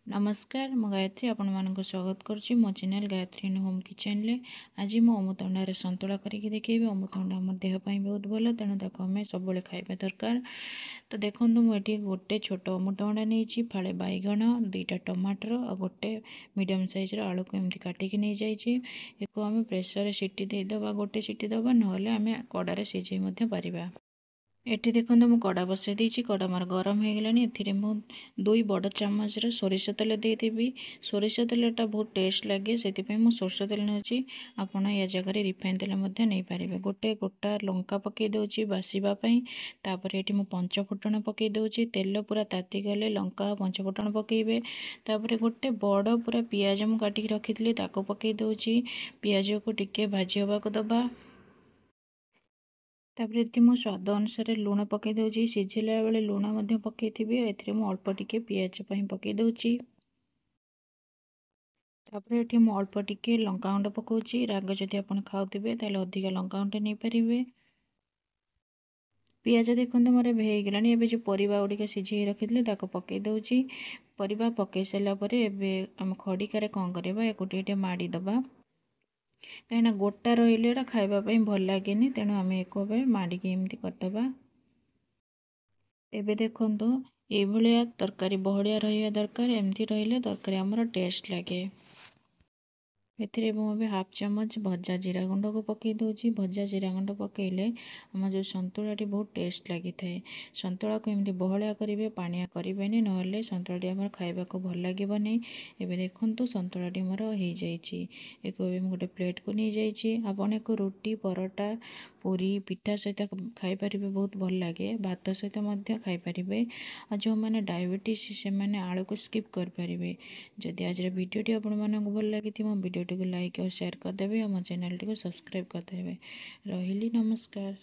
नमस्कार मु गायत्री आपण मानक स्वागत करुच्ची मो चैनल गायत्री होम किचन ले आज मो अमृतभंडार संतुला करके देखेबी। अमृतभंडा आम देह बहुत भल तेणु ताको आम सब खाଇବା दरकार। तो देखो मुझे गोटे छोट अमृतभंडा नहीं फाड़े बैगण दुईटा टमाटर और गोटे मीडियम साइज आलू को एमती काटिकी नहीं जाइए। एक आम प्रेसर सीटी देदबा गोटे सीटी दबा ना आम कड़ारे सिझे पारिबा। एटी देखो मु कड़ा बसई देती कड़ा मोर गरम हो गलानी। एथिरे मु 2 बड़ चामच सोरिष तेल देदेवी। सोरिष तेलटा बहुत टेस्ट लगे से सोरिष तेल नौची। आपण या जगह रिफाइन तेल नहीं पारे। गोटे गोटा लंका पकई दूची बासीबाई। तापर ये मु पंचफुटण पकई दूची। तेल पूरा ताती गले लंका पंचफुटण पकईबे। तापर गोटे बड़ पूरा पियाज मु काटिक रखी ताको पकई दूची। पियाज को टिके भाजी हवा को दबा। तापर ये मो स्वाद अनुसार लुण पकई दूची। सिझिला बेले लुण पकई थी। ए अल्प टिके पियाज पकई दूची। तापर ये मु अल्प टिके लंका गुंड पकाउची। राग जदि आप खाऊे ताले अधिक लंका गुंड नहीं पारे। पियाज देखते मोर होगला। एवं जो परिवा गुड़िक सिझे रखी ताको पकई दूची। परिवा पकई सारापर एम खड़िकार कौन करवा या गोटे माड़ीदबा कहीं गोटा रही खावाई भल लगे तेणु आम एक माड़िकी एमती करदबा। एबे देखो ये तरकारी बहलिया रहा दरकार। एमती रही तरकारी आमर टेस्ट लगे। एथिरे मुझे हाफ चामच भजा जीरा गुंड को पकई दूची। भजा जीरा गुंड पकईले आम जो संतुलाटी बहुत टेस्ट लगी थाए। संतुला को एमती बहलिया करेंगे पानिया करेंगे ना संतुलाटी आम खावा को भल लगे नहीं। एबे देखो संतुलाटी मोर हो जाइए। एक गोटे प्लेट को नहीं जाइए। आपन एक रोटी परोटा पूरी पिठा सहित खाईपर बहुत भल लगे। भात सहित खाईपर। आ जो मैंने डायबिटीज से मैंने आलू को स्किप करें। जदि आज वीडियोटी आपण भल लगी मो वीडियो को लाइक और शेयर करदे और मो चैनल टी सब्सक्राइब करदे। रही नमस्कार।